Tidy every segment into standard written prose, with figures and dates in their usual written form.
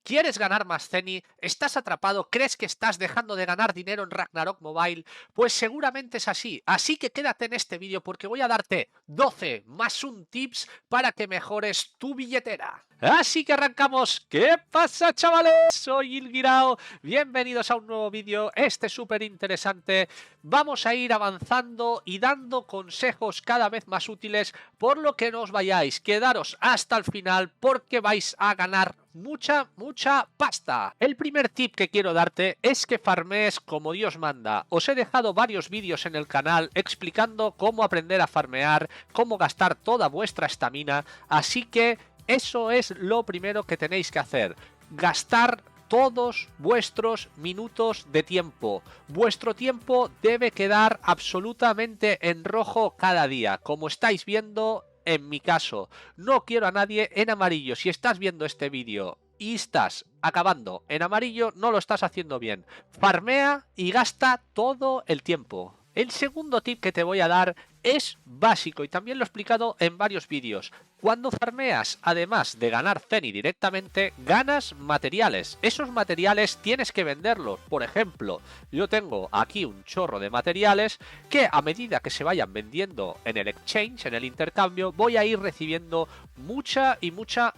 ¿Quieres ganar más Zenny? ¿Estás atrapado? ¿Crees que estás dejando de ganar dinero en Ragnarok Mobile? Pues seguramente es así. Así que quédate en este vídeo porque voy a darte 12 más un tips para que mejores tu billetera. Así que arrancamos. ¿Qué pasa, chavales? Soy Ilguirao. Bienvenidos a un nuevo vídeo. Este es súper interesante. Vamos a ir avanzando y dando consejos cada vez más útiles, por lo que no os vayáis. Quedaros hasta el final porque vais a ganar mucha pasta. El primer tip que quiero darte es que farmees como Dios manda. Os he dejado varios vídeos en el canal explicando cómo aprender a farmear, cómo gastar toda vuestra estamina, así que eso es lo primero que tenéis que hacer. Gastar todos vuestros minutos de tiempo. Vuestro tiempo debe quedar absolutamente en rojo cada día, como estáis viendo. En mi caso, no quiero a nadie en amarillo. Si estás viendo este vídeo y estás acabando en amarillo, no lo estás haciendo bien. Farmea y gasta todo el tiempo. El segundo tip que te voy a dar es básico y también lo he explicado en varios vídeos. Cuando farmeas, además de ganar Zenny directamente, ganas materiales. Esos materiales tienes que venderlos. Por ejemplo, yo tengo aquí un chorro de materiales que a medida que se vayan vendiendo en el exchange, en el intercambio, voy a ir recibiendo mucha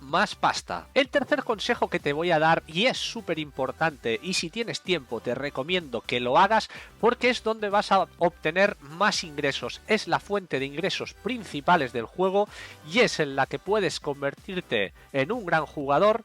más pasta. El tercer consejo que te voy a dar, y es súper importante, y si tienes tiempo te recomiendo que lo hagas porque es donde vas a obtener más ingresos. Es la fuente de ingresos principales del juego y es en la que puedes convertirte en un gran jugador,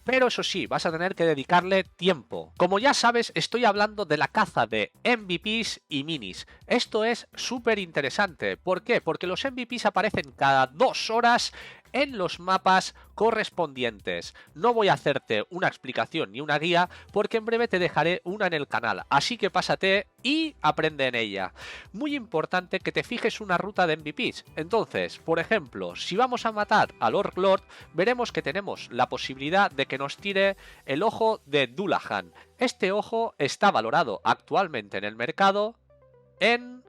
pero eso sí, vas a tener que dedicarle tiempo. Como ya sabes, estoy hablando de la caza de MVPs y minis. Esto es súper interesante. ¿Por qué? Porque los MVPs aparecen cada 2 horas en los mapas correspondientes. No voy a hacerte una explicación ni una guía porque en breve te dejaré una en el canal, así que pásate y aprende en ella. Muy importante que te fijes una ruta de MVPs. Entonces, por ejemplo, si vamos a matar al Orc Lord, veremos que tenemos la posibilidad de que nos tire el ojo de Dullahan. Este ojo está valorado actualmente en el mercado en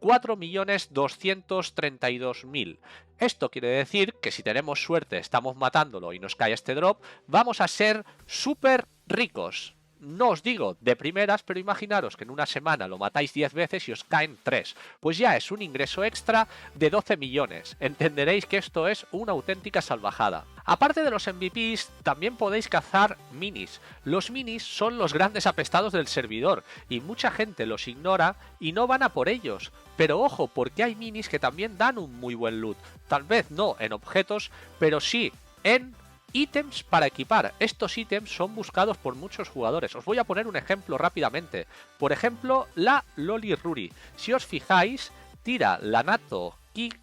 4.232.000. Esto quiere decir que si tenemos suerte, estamos matándolo y nos cae este drop, vamos a ser súper ricos. No os digo de primeras, pero imaginaros que en una semana lo matáis 10 veces y os caen 3. Pues ya es un ingreso extra de 12 millones. Entenderéis que esto es una auténtica salvajada. Aparte de los MVPs, también podéis cazar minis. Los minis son los grandes apestados del servidor y mucha gente los ignora y no van a por ellos. Pero ojo, porque hay minis que también dan un muy buen loot. Tal vez no en objetos, pero sí en ítems para equipar. Estos ítems son buscados por muchos jugadores. Os voy a poner un ejemplo rápidamente. Por ejemplo, la Loli Ruri. Si os fijáis, tira la Nato Kick,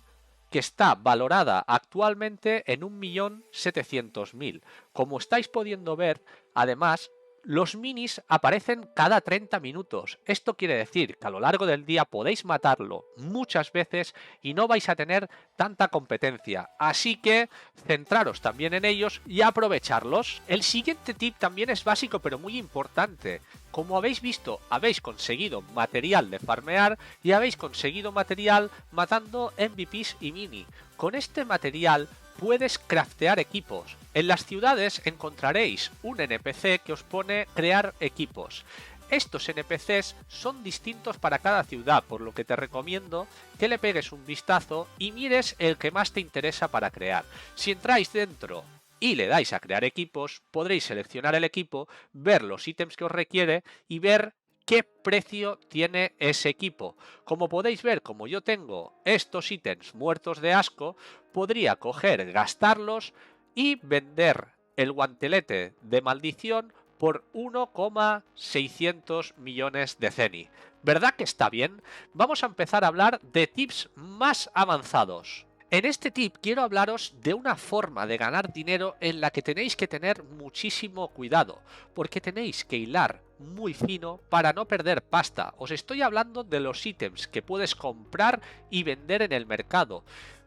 que está valorada actualmente en 1.700.000. Como estáis pudiendo ver, además, los minis aparecen cada 30 minutos. Esto quiere decir que a lo largo del día podéis matarlo muchas veces y no vais a tener tanta competencia. Así que centraros también en ellos y aprovecharlos. El siguiente tip también es básico pero muy importante. Como habéis visto, habéis conseguido material de farmear y habéis conseguido material matando MVPs y mini. Con este material puedes craftear equipos. En las ciudades encontraréis un NPC que os pone crear equipos. Estos NPCs son distintos para cada ciudad, por lo que te recomiendo que le pegues un vistazo y mires el que más te interesa para crear. Si entráis dentro y le dais a crear equipos, podréis seleccionar el equipo, ver los ítems que os requiere y ver qué precio tiene ese equipo. Como podéis ver, como yo tengo estos ítems muertos de asco, podría coger, gastarlos y vender el guantelete de maldición por 1,600 millones de Zenny. ¿Verdad que está bien? Vamos a empezar a hablar de tips más avanzados. En este tip quiero hablaros de una forma de ganar dinero en la que tenéis que tener muchísimo cuidado, porque tenéis que hilar muy fino para no perder pasta. Os estoy hablando de los ítems que puedes comprar y vender en el mercado.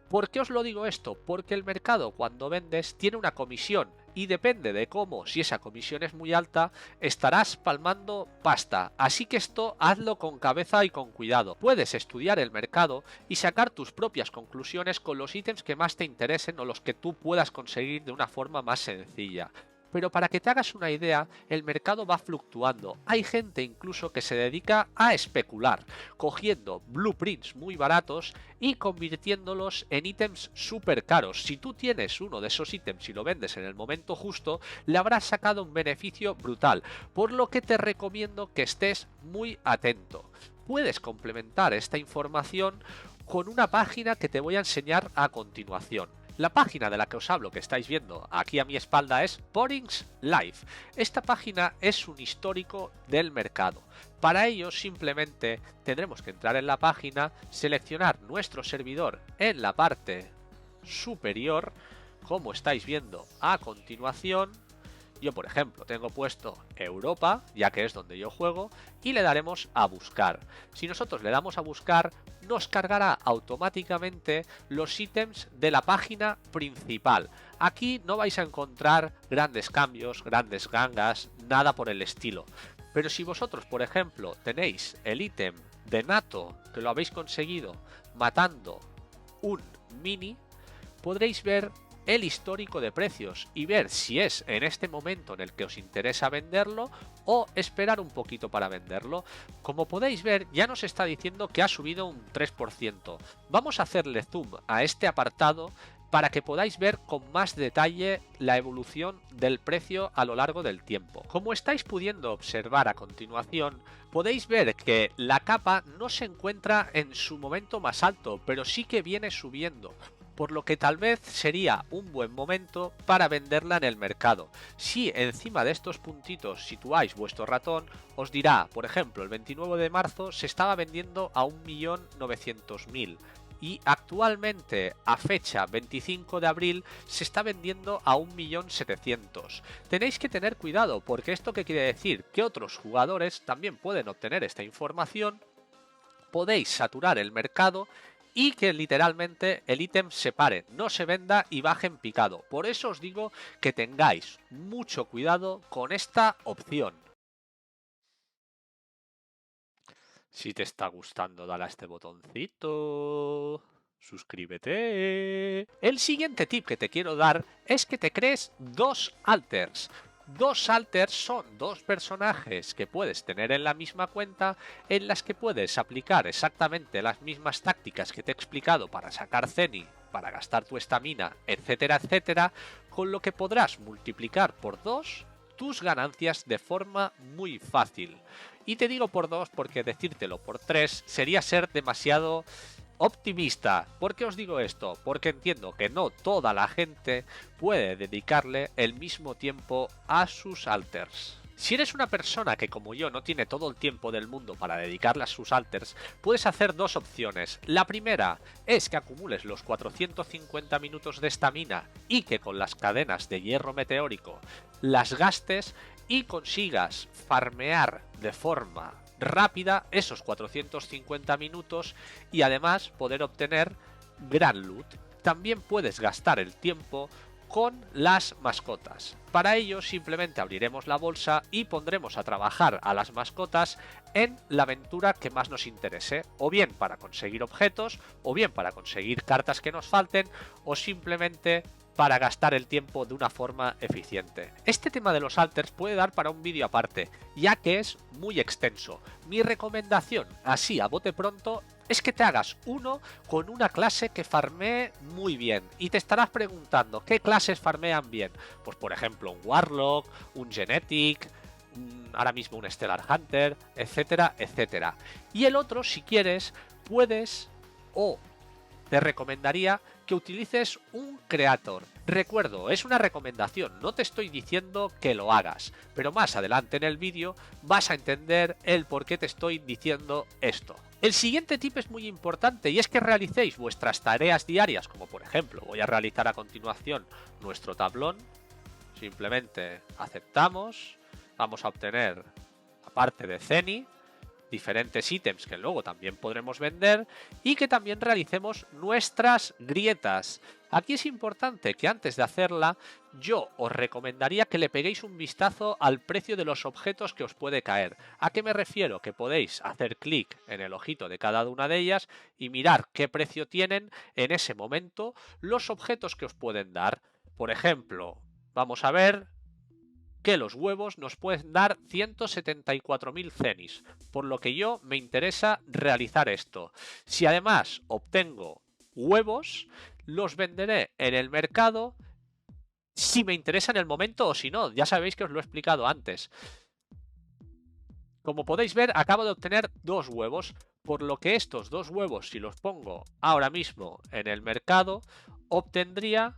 ¿Por qué os lo digo esto? Porque el mercado, cuando vendes, tiene una comisión y depende de cómo, si esa comisión es muy alta, estarás palmando pasta. Así que esto hazlo con cabeza y con cuidado. Puedes estudiar el mercado y sacar tus propias conclusiones con los ítems que más te interesen o los que tú puedas conseguir de una forma más sencilla. pero para que te hagas una idea, el mercado va fluctuando. Hay gente incluso que se dedica a especular, cogiendo blueprints muy baratos y convirtiéndolos en ítems súper caros. Si tú tienes uno de esos ítems y lo vendes en el momento justo, le habrás sacado un beneficio brutal, por lo que te recomiendo que estés muy atento. Puedes complementar esta información con una página que te voy a enseñar a continuación. La página de la que os hablo, que estáis viendo aquí a mi espalda, es Porings Live. Esta página es un histórico del mercado. Para ello simplemente tendremos que entrar en la página, seleccionar nuestro servidor en la parte superior, como estáis viendo a continuación. Yo, por ejemplo, tengo puesto Europa, ya que es donde yo juego, y le daremos a buscar. Si nosotros le damos a buscar, nos cargará automáticamente los ítems de la página principal. Aquí no vais a encontrar grandes cambios, grandes gangas, nada por el estilo. Pero si vosotros, por ejemplo, tenéis el ítem de Nato, que lo habéis conseguido matando un mini, podréis ver el histórico de precios y ver si es en este momento en el que os interesa venderlo o esperar un poquito para venderlo. Como podéis ver, ya nos está diciendo que ha subido un 3%. Vamos a hacerle zoom a este apartado para que podáis ver con más detalle la evolución del precio a lo largo del tiempo. Como estáis pudiendo observar a continuación, podéis ver que la capa no se encuentra en su momento más alto, pero sí que viene subiendo, por lo que tal vez sería un buen momento para venderla en el mercado. Si encima de estos puntitos situáis vuestro ratón, os dirá, por ejemplo, el 29 de marzo se estaba vendiendo a 1.900.000 y actualmente, a fecha 25 de abril, se está vendiendo a 1.700.000. Tenéis que tener cuidado, porque esto qué quiere decir, que otros jugadores también pueden obtener esta información, podéis saturar el mercado y que literalmente el ítem se pare, no se venda y baje en picado. Por eso os digo que tengáis mucho cuidado con esta opción. Si te está gustando, dale a este botoncito. Suscríbete. El siguiente tip que te quiero dar es que te crees dos alters. Dos alters son dos personajes que puedes tener en la misma cuenta, en las que puedes aplicar exactamente las mismas tácticas que te he explicado para sacar Zenny, para gastar tu estamina, etcétera, etcétera, con lo que podrás multiplicar por 2 tus ganancias de forma muy fácil. Y te digo por 2 porque decírtelo por 3 sería ser demasiado optimista. ¿Por qué os digo esto? Porque entiendo que no toda la gente puede dedicarle el mismo tiempo a sus alters. Si eres una persona que como yo no tiene todo el tiempo del mundo para dedicarle a sus alters, puedes hacer dos opciones. La primera es que acumules los 450 minutos de estamina y que con las cadenas de hierro meteórico las gastes y consigas farmear de forma rápida esos 450 minutos y además poder obtener gran loot. También puedes gastar el tiempo con las mascotas. Para ello simplemente abriremos la bolsa y pondremos a trabajar a las mascotas en la aventura que más nos interese, o bien para conseguir objetos, o bien para conseguir cartas que nos falten, o simplemente para gastar el tiempo de una forma eficiente. Este tema de los alters puede dar para un vídeo aparte, ya que es muy extenso. Mi recomendación, así a bote pronto, es que te hagas uno con una clase que farmee muy bien. Y te estarás preguntando, ¿qué clases farmean bien? Pues por ejemplo, un Warlock, un Genetic, ahora mismo un Stellar Hunter, etcétera, etcétera. Y el otro, si quieres, puedes o te recomendaría que utilices un creator. Recuerdo, es una recomendación, no te estoy diciendo que lo hagas, pero más adelante en el vídeo vas a entender el por qué te estoy diciendo esto. El siguiente tip es muy importante y es que realicéis vuestras tareas diarias, como por ejemplo voy a realizar a continuación nuestro tablón. Simplemente aceptamos, vamos a obtener, aparte de Zenny, diferentes ítems que luego también podremos vender y que también realicemos nuestras grietas. Aquí es importante que antes de hacerla yo os recomendaría que le peguéis un vistazo al precio de los objetos que os puede caer. ¿A qué me refiero? Que podéis hacer clic en el ojito de cada una de ellas y mirar qué precio tienen en ese momento los objetos que os pueden dar. Por ejemplo, vamos a ver que los huevos nos pueden dar 174.000 cenis, por lo que yo me interesa realizar esto. Si además obtengo huevos, los venderé en el mercado si me interesa en el momento o si no. Ya sabéis que os lo he explicado antes. Como podéis ver, acabo de obtener 2 huevos, por lo que estos 2 huevos, si los pongo ahora mismo en el mercado, obtendría,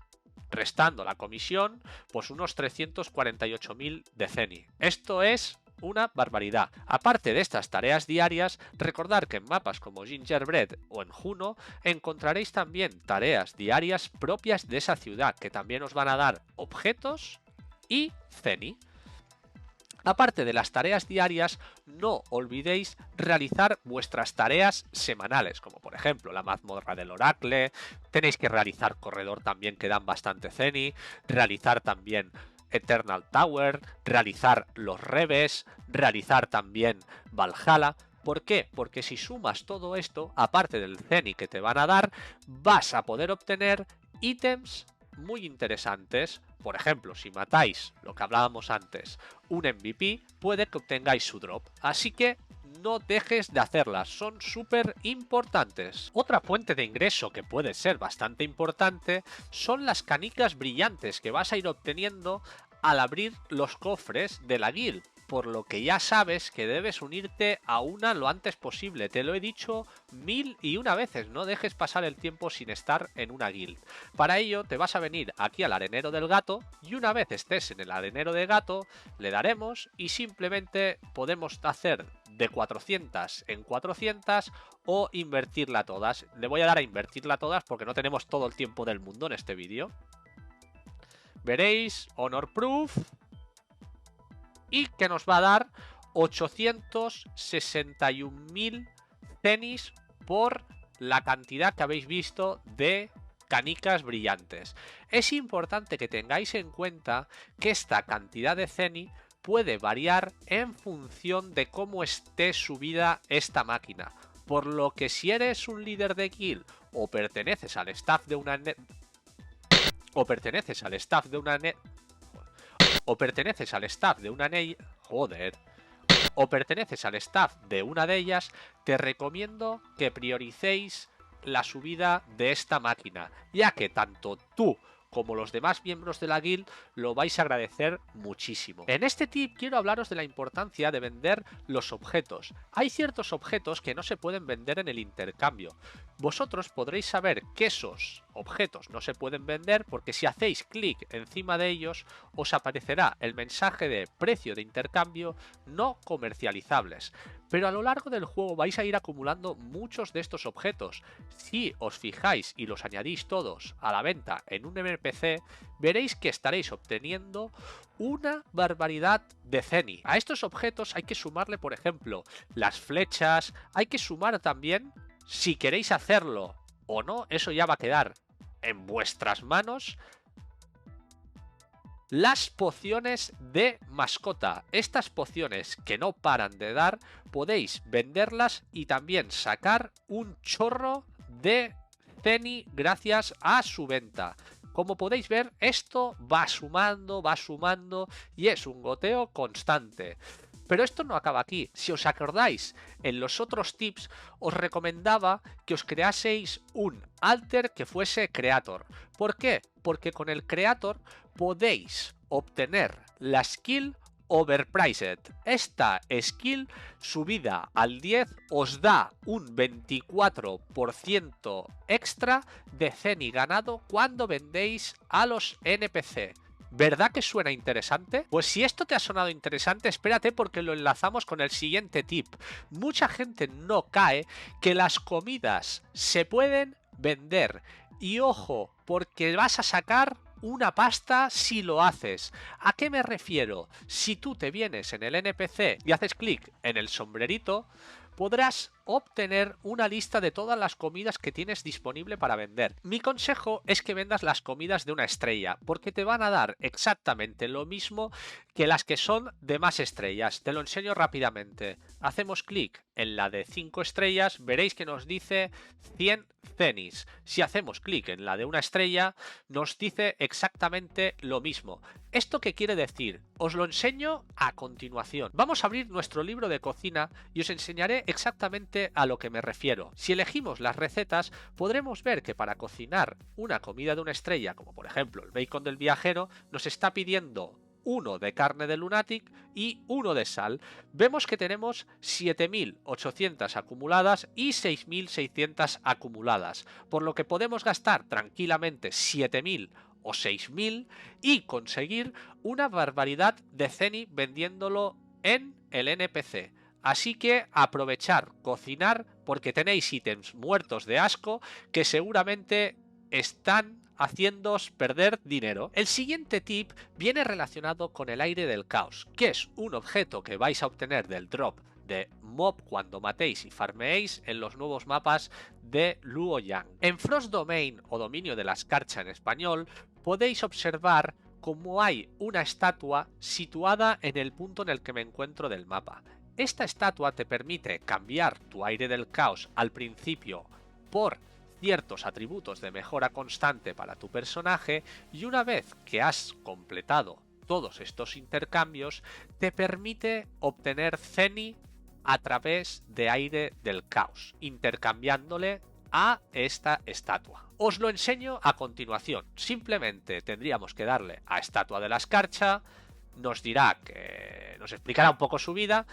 restando la comisión, pues unos 348.000 de CENI. Esto es una barbaridad. Aparte de estas tareas diarias, recordad que en mapas como Gingerbread o en Juno encontraréis también tareas diarias propias de esa ciudad, que también os van a dar objetos y CENI. Aparte de las tareas diarias, no olvidéis realizar vuestras tareas semanales, como por ejemplo la mazmorra del Oracle, tenéis que realizar Corredor también que dan bastante CENI, realizar también Eternal Tower, realizar los Reves, realizar también Valhalla. ¿Por qué? Porque si sumas todo esto, aparte del CENI que te van a dar, vas a poder obtener ítems muy interesantes. Por ejemplo, si matáis, lo que hablábamos antes, un MVP, puede que obtengáis su drop. Así que no dejes de hacerlas, son súper importantes. Otra fuente de ingreso que puede ser bastante importante son las canicas brillantes que vas a ir obteniendo al abrir los cofres de la guild. Por lo que ya sabes que debes unirte a una lo antes posible. Te lo he dicho 1001 veces, no dejes pasar el tiempo sin estar en una guild. Para ello te vas a venir aquí al arenero del gato y una vez estés en el arenero del gato le daremos y simplemente podemos hacer de 400 en 400 o invertirla todas. Le voy a dar a invertirla todas porque no tenemos todo el tiempo del mundo en este vídeo. Veréis, Honor Proof, y que nos va a dar 861.000 cenis por la cantidad que habéis visto de canicas brillantes. Es importante que tengáis en cuenta que esta cantidad de ceni puede variar en función de cómo esté subida esta máquina. Por lo que si eres un líder de guild o perteneces al staff de una o perteneces al staff de una de ellas, te recomiendo que prioricéis la subida de esta máquina, ya que tanto tú como los demás miembros de la guild lo vais a agradecer muchísimo. En este tip quiero hablaros de la importancia de vender los objetos. Hay ciertos objetos que no se pueden vender en el intercambio. Vosotros podréis saber que esos objetos no se pueden vender porque si hacéis clic encima de ellos os aparecerá el mensaje de precio de intercambio no comercializables. Pero a lo largo del juego vais a ir acumulando muchos de estos objetos. Si os fijáis y los añadís todos a la venta en un NPC, veréis que estaréis obteniendo una barbaridad de CENI. A estos objetos hay que sumarle, por ejemplo, las flechas, hay que sumar también, si queréis hacerlo o no, eso ya va a quedar en vuestras manos, las pociones de mascota. Estas pociones que no paran de dar, podéis venderlas y también sacar un chorro de CENI gracias a su venta. Como podéis ver, esto va sumando y es un goteo constante. Pero esto no acaba aquí. Si os acordáis, en los otros tips os recomendaba que os creaseis un alter que fuese creator. ¿Por qué? Porque con el creator podéis obtener la skill Overpriced. Esta skill subida al 10 os da un 24% extra de CENI ganado cuando vendéis a los NPC. ¿Verdad que suena interesante? Pues si esto te ha sonado interesante, espérate porque lo enlazamos con el siguiente tip. Mucha gente no cae que las comidas se pueden vender. Y ojo, porque vas a sacar una pasta si lo haces. ¿A qué me refiero? Si tú te vienes en el NPC y haces clic en el sombrerito, podrás obtener una lista de todas las comidas que tienes disponible para vender. Mi consejo es que vendas las comidas de una estrella, porque te van a dar exactamente lo mismo que las que son de más estrellas. Te lo enseño rápidamente. Hacemos clic en la de 5 estrellas, veréis que nos dice 100 cenis. Si hacemos clic en la de una estrella, nos dice exactamente lo mismo. ¿Esto qué quiere decir? Os lo enseño a continuación. Vamos a abrir nuestro libro de cocina y os enseñaré exactamente a lo que me refiero. Si elegimos las recetas, podremos ver que para cocinar una comida de una estrella, como por ejemplo el bacon del viajero, nos está pidiendo uno de carne de lunatic y uno de sal. Vemos que tenemos 7.800 acumuladas y 6.600 acumuladas, por lo que podemos gastar tranquilamente 7.000 o 6.000 y conseguir una barbaridad de ceni vendiéndolo en el NPC. Así que aprovechar, cocinar, porque tenéis ítems muertos de asco que seguramente están haciéndoos perder dinero. El siguiente tip viene relacionado con el aire del caos, que es un objeto que vais a obtener del drop de mob cuando matéis y farmeéis en los nuevos mapas de Luoyang. En Frost Domain o dominio de la escarcha en español podéis observar cómo hay una estatua situada en el punto en el que me encuentro del mapa. Esta estatua te permite cambiar tu aire del caos al principio por ciertos atributos de mejora constante para tu personaje y una vez que has completado todos estos intercambios te permite obtener ceni a través de aire del caos, intercambiándole a esta estatua. Os lo enseño a continuación. Simplemente tendríamos que darle a estatua de la escarcha, nos dirá que nos explicará un poco su vida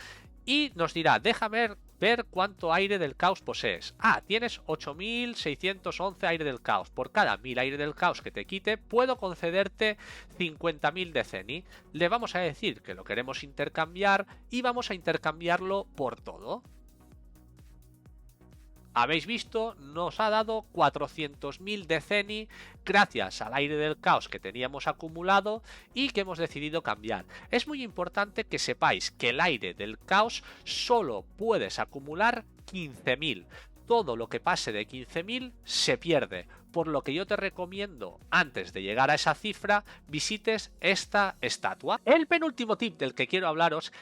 y nos dirá, déjame ver cuánto aire del caos posees. Ah, tienes 8.611 aire del caos. Por cada 1.000 aire del caos que te quite, puedo concederte 50.000 de ceni. Le vamos a decir que lo queremos intercambiar y vamos a intercambiarlo por todo. Habéis visto, nos ha dado 400.000 de ceni gracias al aire del caos que teníamos acumulado y que hemos decidido cambiar. Es muy importante que sepáis que el aire del caos solo puedes acumular 15.000. Todo lo que pase de 15.000 se pierde, por lo que yo te recomiendo, antes de llegar a esa cifra, visites esta estatua. El penúltimo tip del que quiero hablaros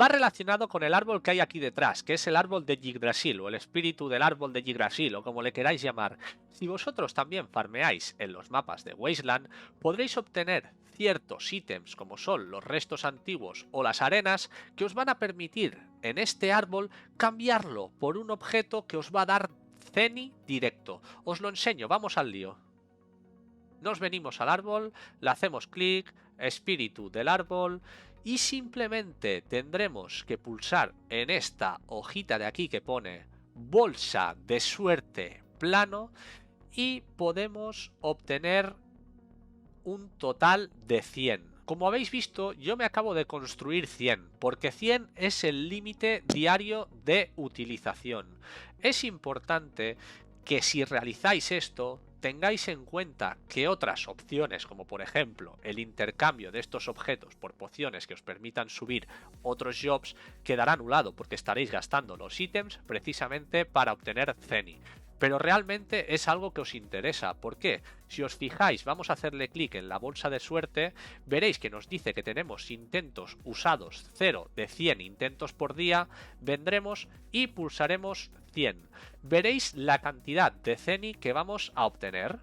va relacionado con el árbol que hay aquí detrás, que es el árbol de Yggdrasil, o el espíritu del árbol de Yggdrasil, o como le queráis llamar. Si vosotros también farmeáis en los mapas de Wasteland, podréis obtener ciertos ítems como son los restos antiguos o las arenas que os van a permitir en este árbol cambiarlo por un objeto que os va a dar ceni directo. Os lo enseño, vamos al lío. Nos venimos al árbol, le hacemos clic, espíritu del árbol y simplemente tendremos que pulsar en esta hojita de aquí que pone bolsa de suerte plano y podemos obtener un total de 100. Como habéis visto, yo me acabo de construir 100, porque 100 es el límite diario de utilización. Es importante que si realizáis esto, tengáis en cuenta que otras opciones, como por ejemplo el intercambio de estos objetos por pociones que os permitan subir otros jobs, quedará anulado porque estaréis gastando los ítems precisamente para obtener ceni. Pero realmente es algo que os interesa. ¿Por qué? Si os fijáis, vamos a hacerle clic en la bolsa de suerte, veréis que nos dice que tenemos intentos usados 0 de 100 intentos por día, vendremos y pulsaremos 100. Veréis la cantidad de ceni que vamos a obtener.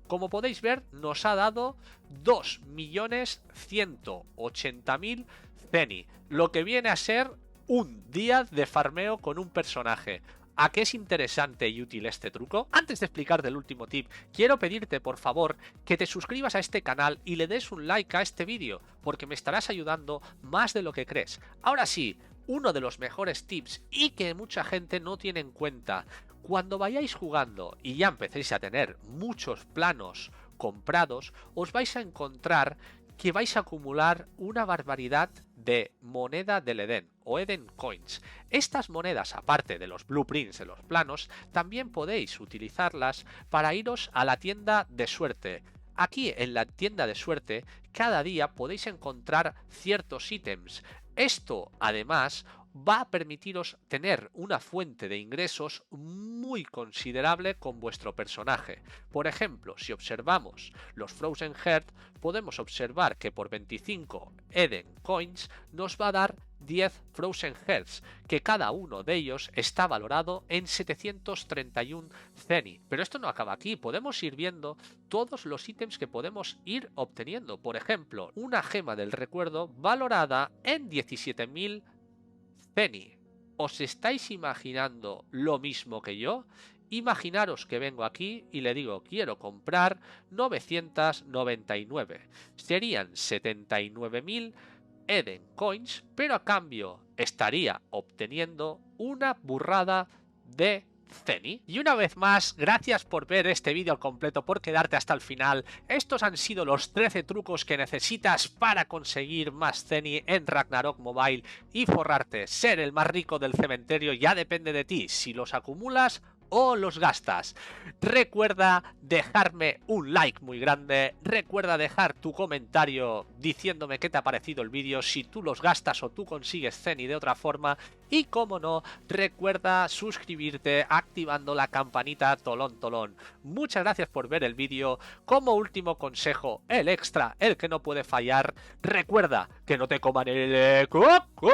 Como podéis ver, nos ha dado 2.180.000 ceni, lo que viene a ser un día de farmeo con un personaje. ¿A qué es interesante y útil este truco? Antes de explicarte el último tip, quiero pedirte por favor que te suscribas a este canal y le des un like a este vídeo, porque me estarás ayudando más de lo que crees. Ahora sí, uno de los mejores tips y que mucha gente no tiene en cuenta. Cuando vayáis jugando y ya empecéis a tener muchos planos comprados, os vais a encontrar que vais a acumular una barbaridad de moneda del Edén o Eden Coins. Estas monedas, aparte de los blueprints de los planos, también podéis utilizarlas para iros a la tienda de suerte. Aquí en la tienda de suerte, cada día podéis encontrar ciertos ítems. Esto, además, va a permitiros tener una fuente de ingresos muy considerable con vuestro personaje. Por ejemplo, si observamos los Frozen Heart, podemos observar que por 25 Eden Coins nos va a dar 10 Frozen Hearts, que cada uno de ellos está valorado en 731 Zenny. Pero esto no acaba aquí, podemos ir viendo todos los ítems que podemos ir obteniendo. Por ejemplo, una gema del recuerdo valorada en 17.000 Zenny. ¿Os estáis imaginando lo mismo que yo? Imaginaros que vengo aquí y le digo quiero comprar 999. Serían 79.000 Eden Coins, pero a cambio estaría obteniendo una burrada de Zenny. Y una vez más, gracias por ver este vídeo al completo, por quedarte hasta el final. Estos han sido los 13 trucos que necesitas para conseguir más Zenny en Ragnarok Mobile y forrarte. Ser el más rico del cementerio ya depende de ti, si los acumulas o los gastas. Recuerda dejarme un like muy grande, recuerda dejar tu comentario diciéndome qué te ha parecido el vídeo, si tú los gastas o tú consigues Zenny de otra forma, y como no, recuerda suscribirte activando la campanita tolón tolón. Muchas gracias por ver el vídeo. Como último consejo, el extra, el que no puede fallar, recuerda que no te coman el coco.